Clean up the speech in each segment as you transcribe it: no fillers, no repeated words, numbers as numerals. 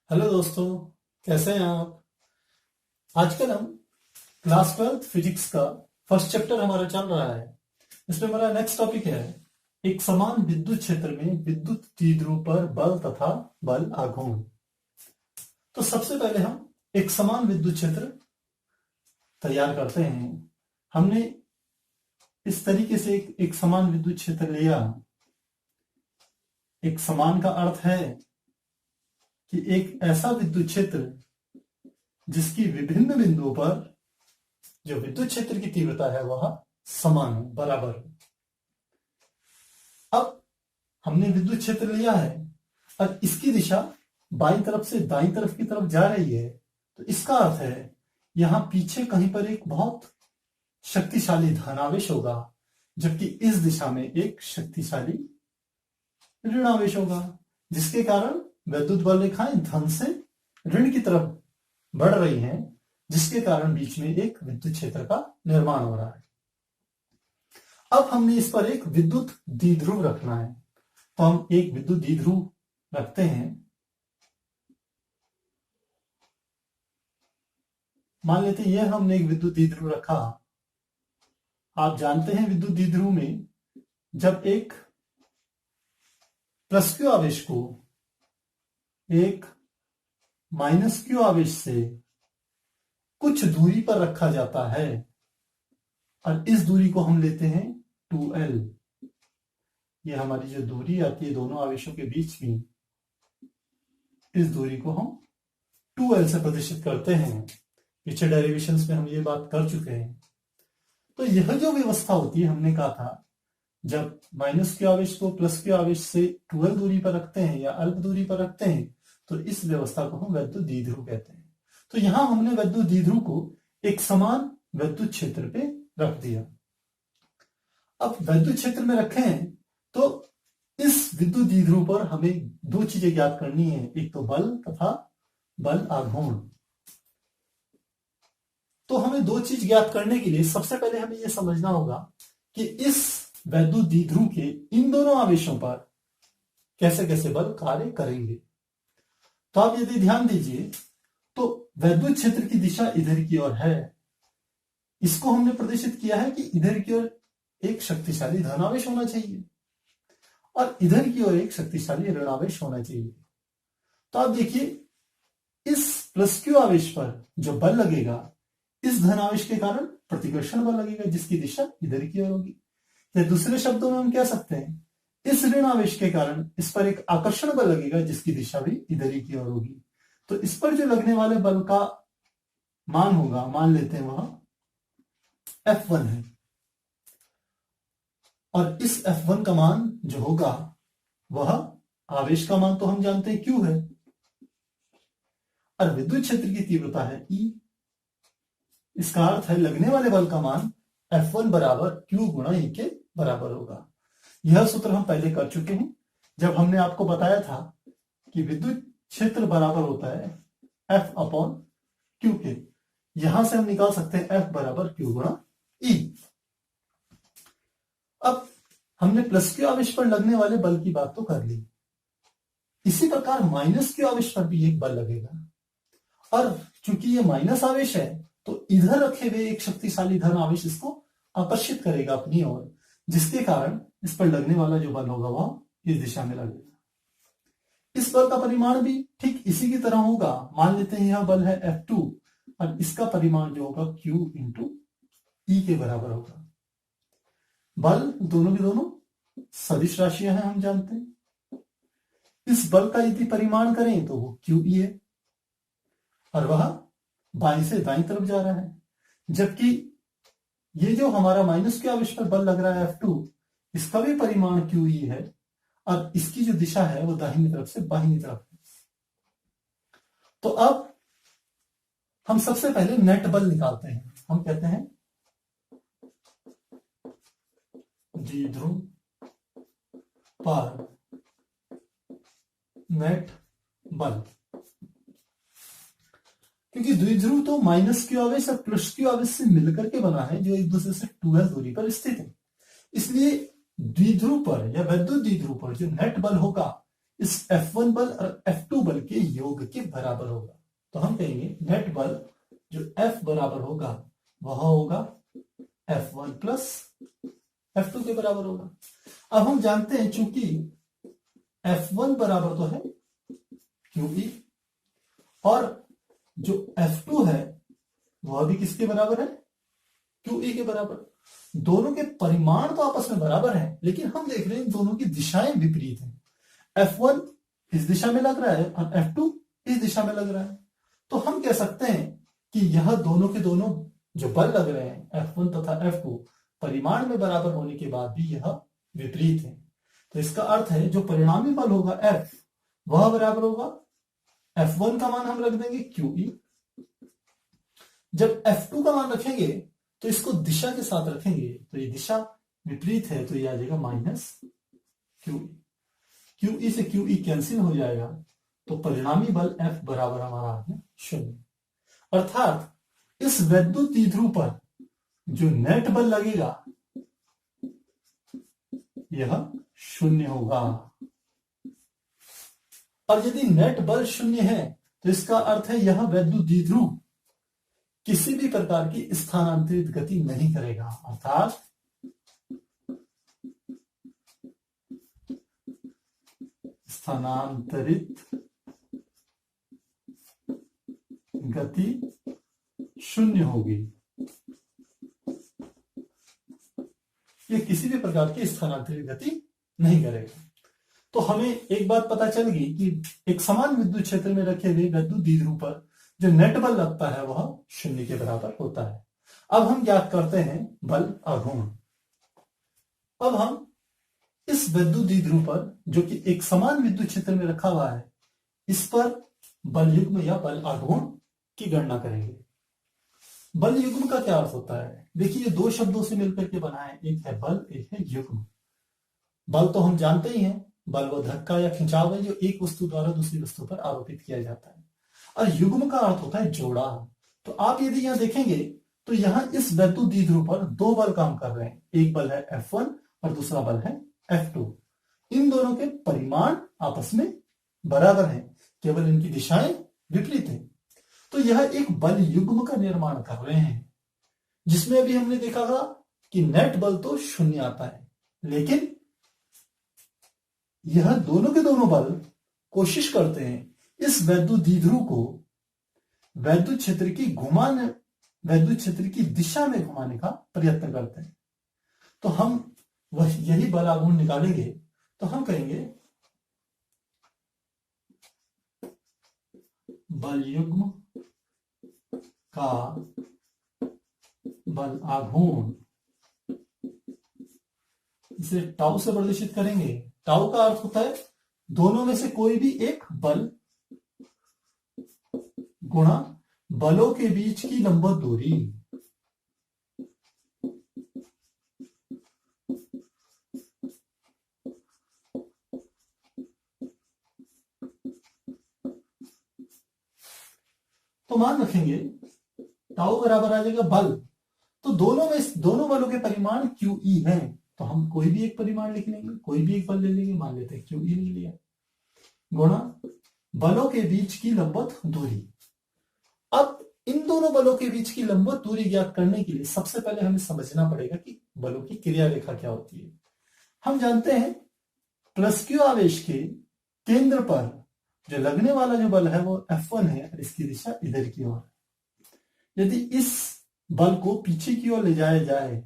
Hello दोस्तों, कैसे हैं आप। आजकल हम क्लास 12 फिजिक्स का फर्स्ट चैप्टर हमारा चल रहा है। इसमें हमारा नेक्स्ट टॉपिक है एक समान विद्युत क्षेत्र में विद्युत द्विध्रुव पर बल तथा बल आघूर्ण। तो सबसे पहले हम एक समान विद्युत क्षेत्र तैयार करते हैं। हमने इस तरीके से एक समान विद्युत क्षेत्र लिया। एक समान का अर्थ है कि एक ऐसा विद्युत क्षेत्र जिसकी विभिन्न बिंदुओं पर जो विद्युत क्षेत्र की तीव्रता है वह समान बराबर। अब हमने विद्युत क्षेत्र लिया है और इसकी दिशा बाईं तरफ से दाईं तरफ की तरफ जा रही है, तो इसका अर्थ है यहां पीछे कहीं पर एक बहुत शक्तिशाली धनावेश होगा, जबकि इस दिशा में एक शक्तिशाली ऋणावेश होगा, जिसके कारण विद्युत बल रेखाएं धन से ऋण की तरफ बढ़ रही हैं, जिसके कारण बीच में एक विद्युत क्षेत्र का निर्माण हो रहा है। अब हमने इस पर एक विद्युत द्विध्रुव रखना है, तो हम एक विद्युत द्विध्रुव रखते हैं। मान लेते हैं यह हमने एक विद्युत द्विध्रुव रखा। आप जानते हैं विद्युत द्विध्रुव में जब एक प्लस क्यू आवेश को एक माइनस क्यू आवेश से कुछ दूरी पर रखा जाता है और इस दूरी को हम लेते हैं 2L। ये हमारी जो दूरी आती है दोनों आवेशों के बीच में, इस दूरी को हम 2L से प्रदर्शित करते हैं। पीछे डेरिवेशंस में हम ये बात कर चुके हैं। तो यह जो व्यवस्था होती है, हमने कहा था जब माइनस क्यू आवेश को प्लस क्यू आवेश से 2L दूरी पर रखते हैं या अल्प दूरी पर रखते हैं, तो इस व्यवस्था को हम विद्युत द्विध्रुव कहते हैं। तो यहां हमने विद्युत द्विध्रुव को एक समान विद्युत क्षेत्र पे रख दिया। अब विद्युत क्षेत्र में रखे हैं तो इस विद्युत द्विध्रुव पर हमें दो चीजें ज्ञात करनी है, एक तो बल तथा बल आघूर्ण। तो हमें दो चीज ज्ञात करने के लिए सबसे पहले हमें यह समझना होगा कि इस विद्युत द्विध्रुव के इन दोनों आवेशों पर कैसे कैसे बल कार्य करेंगे। तो आप यदि ध्यान दीजिए तो विद्युत क्षेत्र की दिशा इधर की ओर है। इसको हमने प्रदर्शित किया है कि इधर की ओर एक शक्तिशाली धनावेश होना चाहिए और इधर की ओर एक शक्तिशाली ऋणावेश होना चाहिए। तो आप देखिए इस प्लस क्यू आवेश पर जो बल लगेगा, इस धनावेश के कारण प्रतिकर्षण बल लगेगा जिसकी दिशा इधर की ओर होगी। या दूसरे शब्दों में हम कह सकते हैं इस ऋण आवेश के कारण इस पर एक आकर्षण बल लगेगा जिसकी दिशा भी इधर ही की ओर होगी। तो इस पर जो लगने वाले बल का मान होगा, मान लेते हैं वह F1 है, और इस F1 का मान जो होगा वह आवेश का मान तो हम जानते हैं Q है, और विद्युत क्षेत्र की तीव्रता है E। इसका अर्थ है लगने वाले बल का मान F1 बराबर Q गुणा E के बराबर होगा। यह सूत्र हम पहले कर चुके हैं जब हमने आपको बताया था कि विद्युत क्षेत्र बराबर होता है F अपॉन Q के। यहां से हम निकाल सकते हैं F बराबर Q गुणा E। अब हमने प्लस क्यू आवेश पर लगने वाले बल की बात तो कर ली। इसी प्रकार माइनस क्यू आवेश पर भी एक बल लगेगा, और चूंकि ये माइनस आवेश है तो इधर रखे हुए एक शक्तिशाली धन आवेश इसको आकर्षित करेगा अपनी ओर, जिसके कारण इस पर लगने वाला जो बल होगा वह इस दिशा में लगेगा। इस बल का परिमाण भी ठीक इसी की तरह होगा। मान लेते हैं यह बल है F2 और इसका परिमाण जो होगा Q इंटू E के बराबर होगा। बल दोनों की दोनों सदिश राशियां हैं, हम जानते हैं। इस बल का यदि परिमाण करें तो वो QE है और वह बाईं से दाईं तरफ जा रहा है, जबकि ये जो हमारा माइनस क्यू आवेश पर बल लग रहा है F2, इसका भी परिमाण QE है और इसकी जो दिशा है वो दाहिनी तरफ से बाहिनी तरफ है। तो अब हम सबसे पहले नेट बल निकालते हैं। हम कहते हैं द्विध्रुव पर नेट बल, क्योंकि द्विध्रुव तो माइनस क्यू आवेश और प्लस क्यू आवेश से मिलकर के बना है जो एक दूसरे से 2L दूरी पर स्थित है। इसलिए द्विध्रुव पर या विद्युत द्विध्रुव पर जो नेट बल होगा इस F1 बल और F2 बल के योग के बराबर होगा। तो हम कहेंगे नेट बल जो F बराबर होगा वह होगा F1 प्लस F2 के बराबर होगा। अब हम जानते हैं चूंकि F1 बराबर तो है QE और जो F2 है वह भी किसके बराबर है, QE के बराबर। दोनों के परिमाण तो आपस में बराबर हैं, लेकिन हम देख रहे हैं दोनों की दिशाएं विपरीत हैं। F1 इस दिशा में लग रहा है और F2 इस दिशा में लग रहा है। तो हम कह सकते हैं कि यह दोनों के दोनों जो बल लग रहे हैं F1 तथा F2 परिमाण में बराबर होने के बाद भी यह विपरीत है। तो इसका अर्थ है जो परिणामी बल होगा F वह बराबर होगा F1 का मान हम रख देंगे QE। जब F2 का मान रखेंगे तो इसको दिशा के साथ रखेंगे, तो ये दिशा विपरीत है तो ये आ जाएगा माइनस QE। QE से QE कैंसिल हो जाएगा तो परिणामी बल F बराबर हमारा आ गया 0। अर्थात इस वैद्युत द्विध्रुव पर जो नेट बल लगेगा यह 0 होगा। और यदि नेट बल 0 है तो इसका अर्थ है यह वैद्युत द्विध्रुव किसी भी प्रकार की स्थानांतरित गति नहीं करेगा, अर्थात स्थानांतरित गति 0 होगी। ये किसी भी प्रकार की स्थानांतरित गति नहीं करेगा। तो हमें एक बात पता चल गई कि एक समान विद्युत क्षेत्र में रखे हुए वैद्युत द्विध्रुव पर जो नेट बल लगता है वह 0 के बराबर होता है। अब हम ज्ञात करते हैं बल आघूर्ण। अब हम इस वैद्युत द्विध्रुव पर जो कि एक समान विद्युत क्षेत्र में रखा हुआ है इस पर बल युग्म या बल आघूर्ण की गणना करेंगे। बल युग्म का क्या अर्थ होता है, देखिए ये दो शब्दों से मिलकर के बना है, एक है बल एक है युग्म। बल तो हम जानते ही हैं, बल वो धक्का या खिंचाव है जो एक वस्तु द्वारा दूसरी वस्तु पर आरोपित किया जाता है। और युग्म का अर्थ होता है जोड़ा। तो आप यदि यहां देखेंगे तो यहां इस वैद्युत द्विध्रुव पर दो बल काम कर रहे हैं, एक बल है F1 और दूसरा बल है F2। इन दोनों के परिमाण आपस में बराबर हैं, केवल इनकी दिशाएं विपरीत हैं। तो यह एक बल युग्म का निर्माण कर रहे हैं, जिसमें अभी हमने देखा था कि नेट बल तो 0 आता है, लेकिन यह दोनों के दोनों बल कोशिश करते हैं इस वैद्युत द्विध्रुव को वैद्युत क्षेत्र की दिशा में घुमाने का प्रयत्न करते हैं। तो हम वह यही बल आघूर्ण निकालेंगे। तो हम कहेंगे बल युग्म का बल आघूर्ण, इसे टाउ से प्रदर्शित करेंगे। टाउ का अर्थ होता है दोनों में से कोई भी एक बल गुणा बलों के बीच की लंबवत दूरी। तो मान रखेंगे टाउ बराबर आ जाएगा बल। तो दोनों बलों के परिमाण QE हैं, तो हम कोई भी एक परिमाण लिख लेंगे, कोई भी एक बल ले लेंगे, मान लेते हैं QE ले लिया, गुणा बलों के बीच की लंबवत दूरी। अब इन दोनों बलों के बीच की लंबवत दूरी ज्ञात करने के लिए सबसे पहले हमें समझना पड़ेगा कि बलों की क्रिया रेखा क्या होती है। हम जानते हैं प्लस Q आवेश के केंद्र पर जो लगने वाला जो बल है वो F1 है और इसकी दिशा इधर की ओर। यदि इस बल को पीछे की ओर ले जाया जाए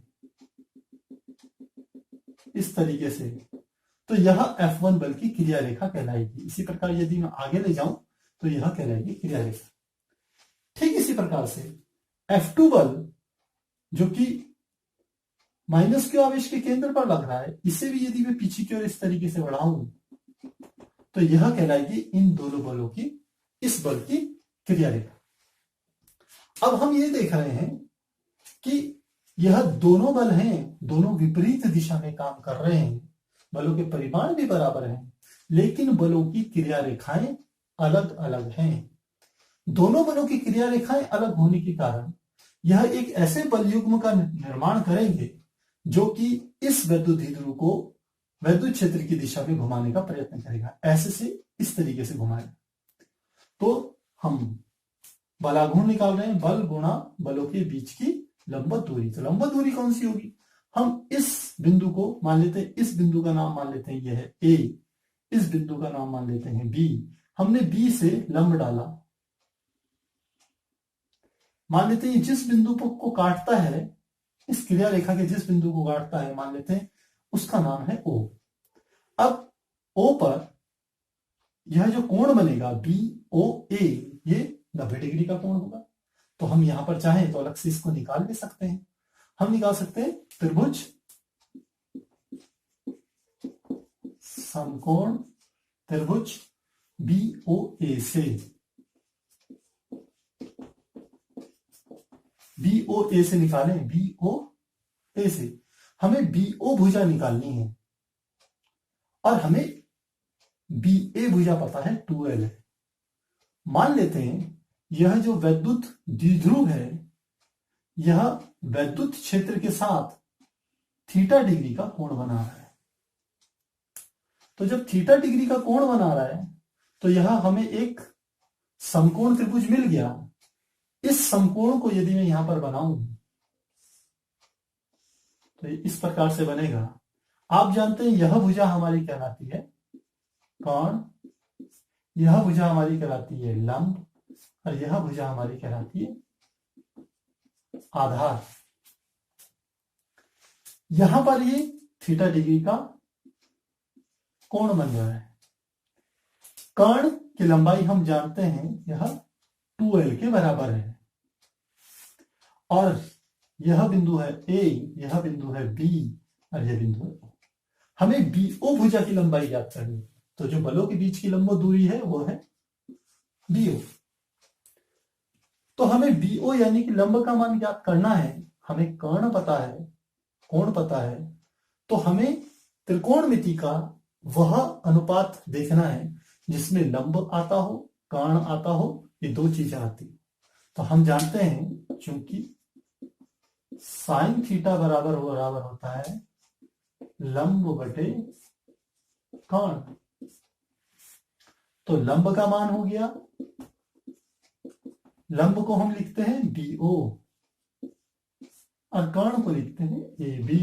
इस तरीके से, तो यह F1 बल की क्रिया रेखा कहलाएगी। इसी प्रकार यदि मैं आगे ले जाऊं तो यह कहलाएगी क्रिया रेखा। ठीक इसी प्रकार से F2 बल जो कि माइनस Q आवेश के केंद्र पर लग रहा है, इसे भी यदि मैं पीछे की ओर इस तरीके से बढ़ाऊं तो यह कहलाएगी इन दोनों बलों की इस बल की क्रिया रेखा। अब हम ये देख रहे हैं कि यह दोनों बल हैं, दोनों विपरीत दिशा में काम कर रहे हैं, बलों के परिमाण भी बराबर हैं, लेकिन बलों की क्रिया रेखाएं अलग अलग हैं। दोनों बलों की क्रिया रेखाएं अलग होने के कारण यह एक ऐसे बल युग्म का निर्माण करेंगे जो कि इस वैद्युत द्विध्रुव को वैद्युत क्षेत्र की दिशा में घुमाने का प्रयत्न करेगा, ऐसे से इस तरीके से घुमाएगा। तो हम बलाघूर्ण निकाल रहे हैं, बल गुणा बलों के बीच की लंबवत दूरी। तो लंबवत दूरी कौन सी होगी? हम इस बिंदु को मान लेते हैं, इस बिंदु का नाम मान लेते हैं यह है ए, इस बिंदु का नाम मान लेते हैं बी। हमने बी से लंब डाला, मान लेते हैं जिस बिंदु को काटता है, इस क्रिया रेखा के जिस बिंदु को काटता है मान लेते हैं उसका नाम है ओ। अब ओ पर यह जो कोण बनेगा बी ओ ए, ये 90 डिग्री का कोण होगा। तो हम यहां पर चाहें तो अलग से इसको निकाल ले सकते हैं। हम निकाल सकते हैं त्रिभुज समकोण त्रिभुज बी ओ ए से, बी ओ ए से निकालें, बी ओ ए से हमें बी ओ भुजा निकालनी है और हमें बी ए भुजा पता है 2l है। मान लेते हैं यह जो वैद्युत द्विध्रुव है यह वैद्युत क्षेत्र के साथ थीटा डिग्री का कोण बना रहा है। तो जब थीटा डिग्री का कोण बना रहा है तो यह हमें एक समकोण त्रिभुज मिल गया। इस समकोण को यदि मैं यहां पर बनाऊं तो इस प्रकार से बनेगा। आप जानते हैं यह भुजा हमारी कहलाती है कोण, यह भुजा हमारी कहलाती है लंब और यह भुजा हमारी कहलाती है आधार। यहां पर ये थीटा डिग्री का कोण बन रहा है। कर्ण की लंबाई हम जानते हैं यह 2l के बराबर है और यह बिंदु है A, यह बिंदु है B और यह बिंदु है O। हमें BO भुजा की लंबाई ज्ञात करनी है। तो जो बलों के बीच की लंबवत दूरी है वो है BO। तो हमें BO यानी कि लंब का मान ज्ञात करना है। हमें कर्ण पता है, कोण पता है, तो हमें त्रिकोणमिति का वह अनुपात देखना है जिसमें लंब आता हो, कर्ण आता हो, ये दो चीजें आती। तो हम जानते हैं क्योंकि साइन थीटा बराबर होता है लंब बटे कर्ण। तो लंब का मान हो गया, लंब को हम लिखते हैं BO और कर्ण को लिखते हैं AB।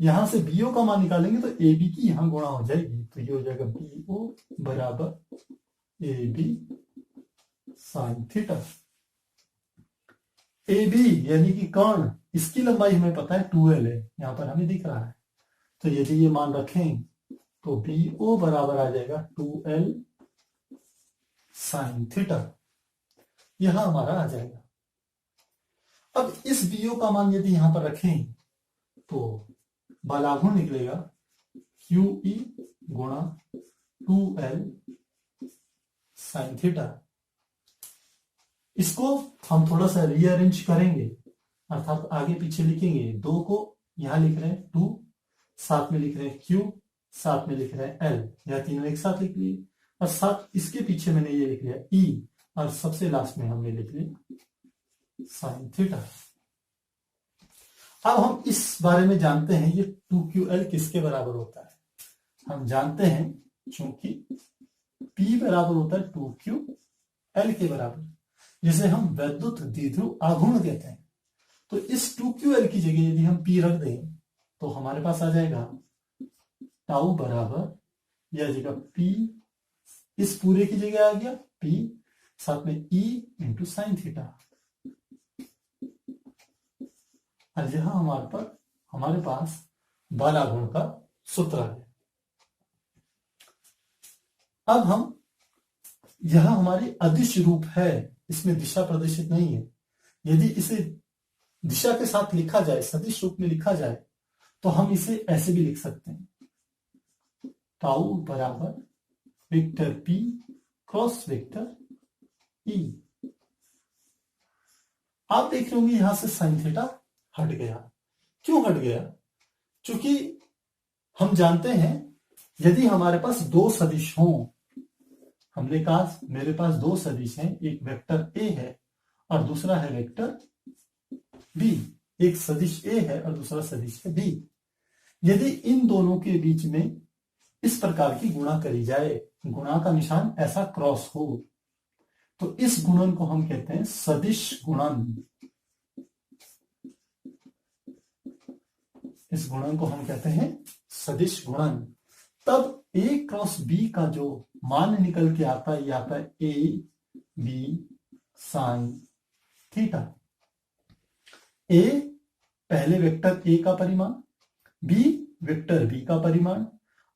यहां से BO का मान निकालेंगे तो AB की यहां गुणा हो जाएगी, तो ये हो जाएगा BO बराबर AB साइन थीटा। AB यानी कि कर्ण, इसकी लंबाई हमें पता है 2l है, यहां पर हमें दिख रहा है। तो यदि ये मान रखें तो BO बराबर आ जाएगा 2l साइन थीटा, यह हमारा आ जाएगा। अब इस BO का मान यदि यहां पर रखें तो बलाघूर्ण निकलेगा QE गुणा 2l साइन थीटा। इसको हम थोड़ा सा रीअरेंज करेंगे, अर्थात आगे पीछे लिखेंगे। 2 को यहां लिख रहे हैं 2, साथ में लिख रहे हैं Q, साथ में लिख रहे हैं L, यह तीनों एक साथ लिख लिए और साथ इसके पीछे मैंने ये लिख लिया E और सबसे लास्ट में हमने लिख लिया साइन थीटा। अब हम इस बारे में जानते हैं ये 2QL किसके बराबर होता है। हम जानते हैं क्योंकि P बराबर होता है 2QL के बराबर, जिसे हम वैद्युत द्विध्रुव आघूर्ण कहते हैं। तो इस 2QL की जगह यदि हम P रख दें तो हमारे पास आ जाएगा टाउ बराबर यह जगह P, इस पूरे की जगह आ गया P, साथ में E इंटू साइन थीटा। और यह हमारे पास बलाघूर्ण का सूत्र है। अब हम, यह हमारी अदिश रूप है, इसमें दिशा प्रदर्शित नहीं है। यदि इसे दिशा के साथ लिखा जाए, सदिश रूप में लिखा जाए, तो हम इसे ऐसे भी लिख सकते हैं टाउ बराबर vector P cross vector E। आप देख रहे होंगे यहां से साइन थीटा हट गया। क्यों हट गया? क्योंकि हम जानते हैं यदि हमारे पास दो सदिश हों, हमने कहा मेरे पास दो सदिश हैं, एक वेक्टर A है और दूसरा है वेक्टर B। एक सदिश A है और दूसरा सदिश है B। यदि इन दोनों के बीच में इस प्रकार की गुणा करी जाए, गुणा का निशान ऐसा क्रॉस हो, तो इस गुणन को हम कहते हैं सदिश गुणन। इस गुणन को हम कहते हैं सदिश गुणन। तब a क्रॉस b का जो मान निकल के आता है, ये आता है a b sine theta. a पहले वेक्टर a का परिमाण, b वेक्टर b का परिमाण,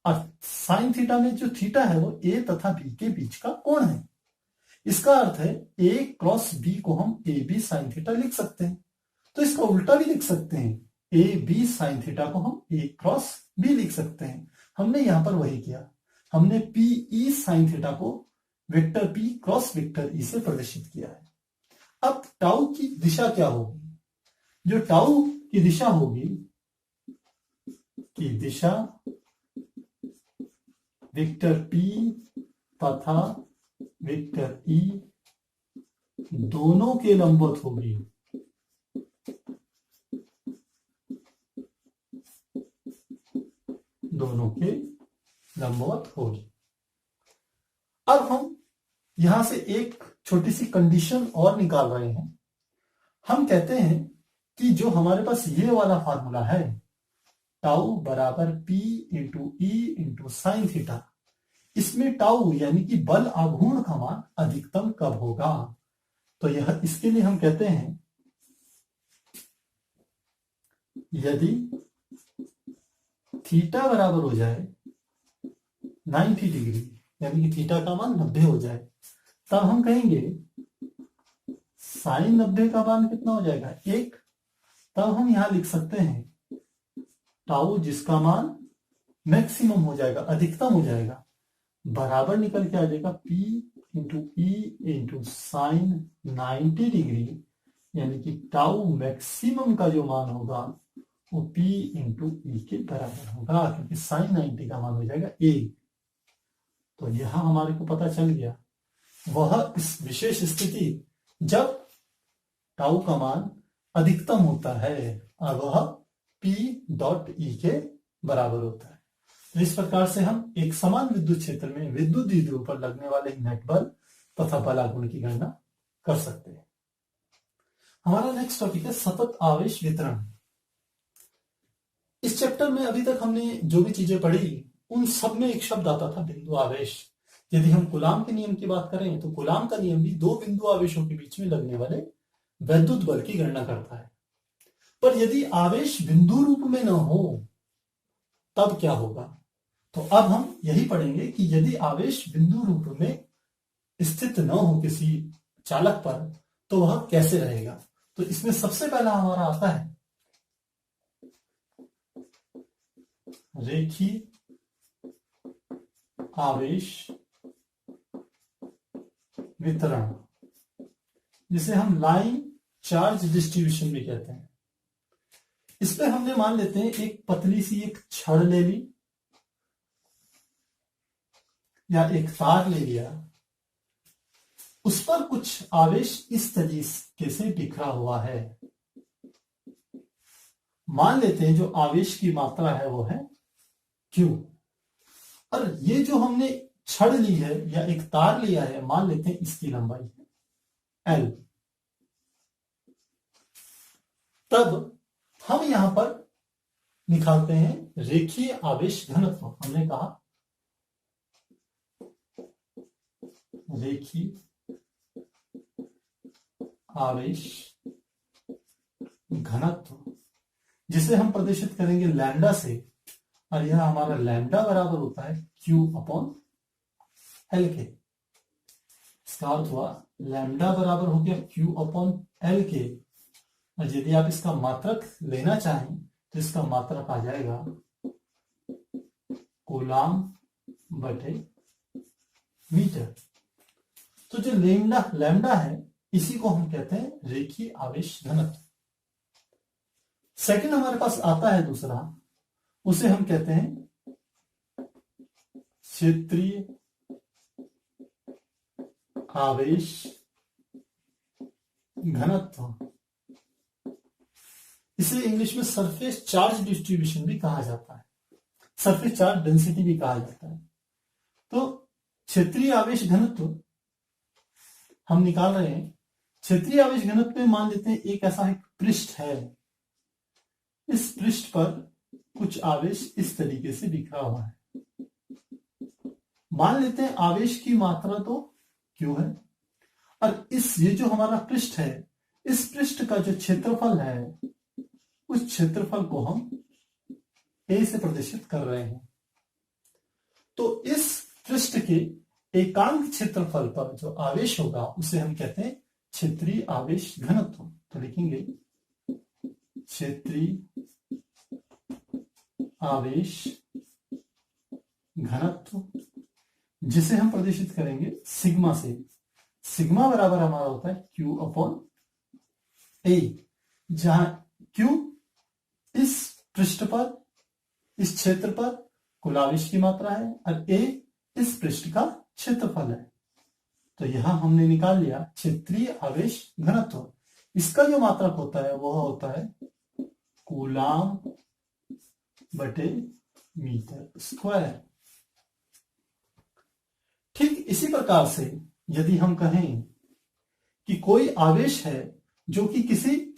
और साइन थीटा में जो थीटा है वो a तथा b के बीच का कोण है। इसका अर्थ है a क्रॉस b को हम a b साइन थीटा लिख सकते हैं। तो इसका उल्टा भी लिख सकते हैं, a b साइन थीटा को हम a क्रॉस b लिख सकते हैं। हमने यहां पर वही किया, हमने p e साइन थीटा को vector p cross vector e से प्रदर्शित किया है। अब टाउ की दिशा क्या होगी? जो टाउ की दिशा होगी, की दिशा वेक्टर p तथा वेक्टर e दोनों के लंबवत होगी। दोनों के लंबवत होगी। अब हम यहां से एक छोटी सी कंडीशन और निकाल रहे हैं। हम कहते हैं कि जो हमारे पास ये वाला फार्मूला है, टाउ बराबर P into E into sine theta, इसमें टाउ यानी कि बल आघूर्ण का मान अधिकतम कब होगा? तो यह इसके लिए हम कहते हैं, यदि थीटा बराबर हो जाए 90 डिग्री, यानी कि थीटा का मान 90 हो जाए, तब हम कहेंगे साइन 90 का मान कितना हो जाएगा? 1। तब हम यहां लिख सकते हैं टाउ जिसका मान मैक्सिमम हो जाएगा, अधिकतम हो जाएगा, बराबर निकल के आ जाएगा P into E into sine 90 degree, यानी कि टाउ मैक्सिमम का जो मान होगा वो P इंटू ई के बराबर होगा, क्योंकि साइन 90 का मान हो जाएगा 1। तो यहां हमारे को पता चल गया, वह इस विशेष स्थिति जब टाउ का मान अधिकतम होता है और वह P डॉट ई के बराबर होता है। तो इस प्रकार से हम एक समान विद्युत क्षेत्र में विद्युत द्विध्रुव पर लगने वाले नेट बल तथा बलागुण की गणना कर सकते हैं। हमारा नेक्स्ट टॉपिक है सतत आवेश वितरण। इस चैप्टर में अभी तक हमने जो भी चीजें पढ़ी उन सब में एक शब्द आता था, बिंदु आवेश। यदि हम कूलाम के नियम की बात करें तो कूलाम का नियम भी दो बिंदु आवेशों के बीच में लगने वाले वैद्युत बल की गणना करता है। पर यदि आवेश बिंदु रूप में न हो तब क्या होगा? तो अब हम यही पढ़ेंगे कि यदि आवेश बिंदु रूप में स्थित न हो किसी चालक पर तो वह कैसे रहेगा। तो इसमें सबसे पहला हमारा आता है रेखीय आवेश वितरण, जिसे हम लाइन चार्ज डिस्ट्रीब्यूशन भी कहते हैं। इसमें हमने मान लेते हैं एक पतली सी एक छड़ ले ली या एक तार ले लिया, उस पर कुछ आवेश इस तरीके से बिखरा हुआ है। मान लेते हैं जो आवेश की मात्रा है वो है Q, और ये जो हमने छड़ ली है या एक तार लिया है, मान लेते हैं इसकी लंबाई है L। तब हम यहां पर निकालते हैं रेखीय आवेश घनत्व। हमने कहा रेखीय आवेश घनत्व, जिसे हम प्रदर्शित करेंगे लैम्डा से, और यह हमारा लैम्डा बराबर होता है Q अपॉन L के। इसका अर्थ हुआ लैम्डा बराबर हो गया Q अपॉन L के, और यदि आप इसका मात्रक लेना चाहें तो इसका मात्रक आ जाएगा कूलाम बटे मीटर। तो जो लैम्डा है इसी को हम कहते हैं रेखीय आवेश घनत्व। सेकंड हमारे पास आता है दूसरा, उसे हम कहते हैं क्षेत्रीय आवेश घनत्व। इसे इंग्लिश में सरफेस चार्ज डिस्ट्रीब्यूशन भी कहा जाता है। सरफेस चार्ज डेंसिटी भी कहा जाता है। तो क्षेत्रीय आवेश घनत्व हम निकाल रहे हैं। क्षेत्रीय आवेश घनत्व में मान लेते हैं एक ऐसा एक पृष्ठ है, इस पृष्ठ पर कुछ आवेश इस तरीके से बिखरा हुआ है। मान लेते हैं आवेश की मात्रा तो Q है, और ये जो हमारा पृष्ठ है, इस पृष्ठ का जो क्षेत्रफल है, उस क्षेत्रफल को हम A से प्रदर्शित कर रहे हैं। तो इस पृष्ठ के एकांक क्षेत्रफल पर जो आवेश होगा उसे हम कहते हैं क्षेत्रीय आवेश घनत्व। तो लिखेंगे क्षेत्रीय आवेश घनत्व, जिसे हम प्रदर्शित करेंगे सिग्मा से। सिग्मा बराबर हमारा होता है Q/A, जहां Q इस पृष्ठ पर, इस क्षेत्र पर कुल आवेश की मात्रा है, और A इस पृष्ठ का क्षेत्रफल है। तो यहां हमने निकाल लिया क्षेत्रीय आवेश घनत्व। इसका जो मात्रक होता है वह होता है कूलाम बटे मीटर स्क्वायर। ठीक इसी प्रकार से यदि हम कहें कि कोई आवेश है जो कि किसी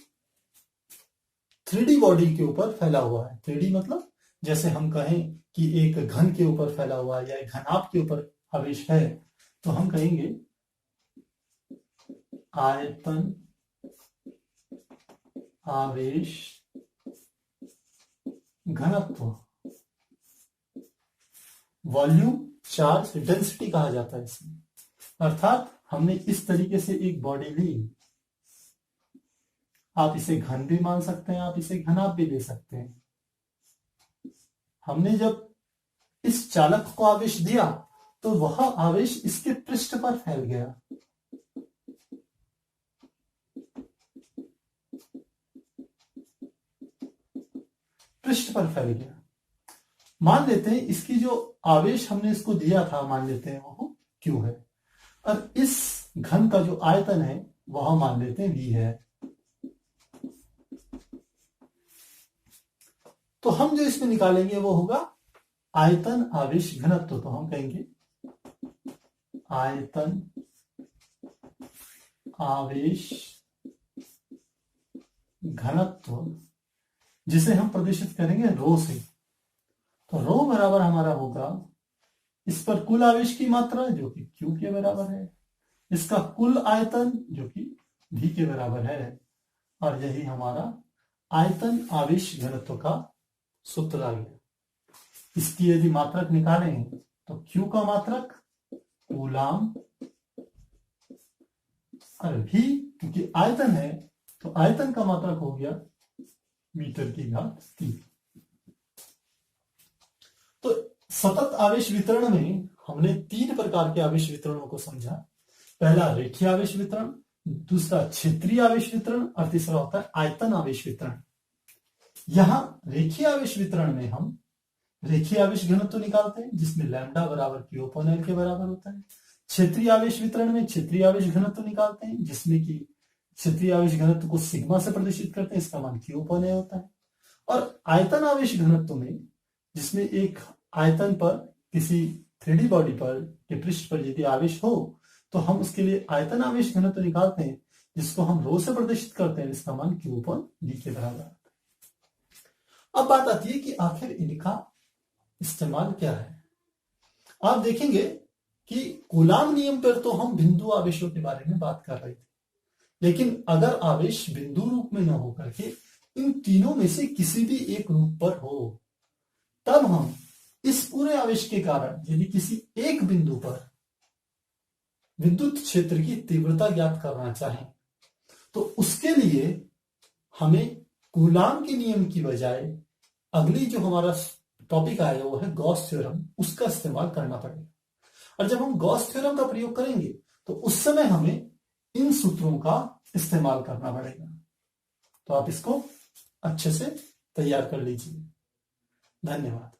3D बॉडी के ऊपर फैला हुआ है, 3D मतलब जैसे हम कहें कि एक घन के ऊपर फैला हुआ है या एक घनाभ के ऊपर आवेश है, तो हम कहेंगे आयतन आवेश घनत्व, वॉल्यूम चार्ज डेंसिटी कहा जाता है इसमें। अर्थात हमने इस तरीके से एक बॉडी ली, आप इसे घन भी मान सकते हैं, आप इसे घनाभ भी ले सकते हैं। हमने जब इस चालक को आवेश दिया तो वह आवेश इसके पृष्ठ पर फैल गया। पृष्ठ पर फैल गया। मान लेते हैं इसकी जो आवेश हमने इसको दिया था, मान लेते हैं वो Q है, और इस घन का जो आयतन है वह मान लेते हैं V है। तो हम जो इसमें निकालेंगे वो होगा आयतन आवेश घनत्व। तो हम कहेंगे आयतन आवेश घनत्व, जिसे हम प्रदर्शित करेंगे रो से। तो रो बराबर हमारा होगा इस पर कुल आवेश की मात्रा जो कि Q के बराबर है, इसका कुल आयतन जो कि V के बराबर है, और यही हमारा आयतन आवेश घनत्व का सूत्र आ गया। इसकी यदि मात्रक निकालें तो Q का मात्रक कूलाम, और V क्योंकि आयतन है तो आयतन का मात्रक हो गया मीटर की घात 3। तो सतत आवेश वितरण में हमने 3 प्रकार के आवेश वितरणों को समझा। पहला रेखीय आवेश वितरण, दूसरा क्षेत्रीय आवेश वितरण, और तीसरा होता है आयतन आवेश वितरण। यहां रेखीय आवेश वितरण में हम रेखीय आवेश घनत्व निकालते हैं जिसमें लैम्डा बराबर Q/L के बराबर होता है। क्षेत्रीय आवेश वितरण में क्षेत्रीय आवेश घनत्व निकालते हैं जिसमें कि क्षेत्रीय आवेश घनत्व को सिग्मा से प्रदर्शित करते हैं, इसका मान Q/A होता है। और आयतन आवेश घनत्व में, जिसमें एक आयतन पर किसी 3D बॉडी पर के पृष्ठ पर यदि आवेश हो तो हम उसके लिए आयतन आवेश घनत्व निकालते हैं जिसको हम रो से प्रदर्शित करते हैं, इसका मान Q/V के बराबर आता है। अब बात आती है कि आखिर इनका इस्तेमाल क्या है। आप देखेंगे कि कूलाम नियम पर तो हम बिंदु आवेशों के बारे में बात कर रहे थे, लेकिन अगर आवेश बिंदु रूप में न होकर के इन तीनों में से किसी भी एक रूप पर हो, तब हम इस पूरे आवेश के कारण यदि किसी एक बिंदु पर विद्युत क्षेत्र की तीव्रता ज्ञात करना चाहें तो उसके लिए हमें कूलाम के नियम की बजाय अगली जो हमारा टॉपिक आएगा वो है गॉस थ्योरम, उसका इस्तेमाल करना पड़ेगा। और जब हम गॉस थ्योरम का प्रयोग करेंगे तो उस समय हमें इन सूत्रों का इस्तेमाल करना पड़ेगा। तो आप इसको अच्छे से तैयार कर लीजिए। धन्यवाद।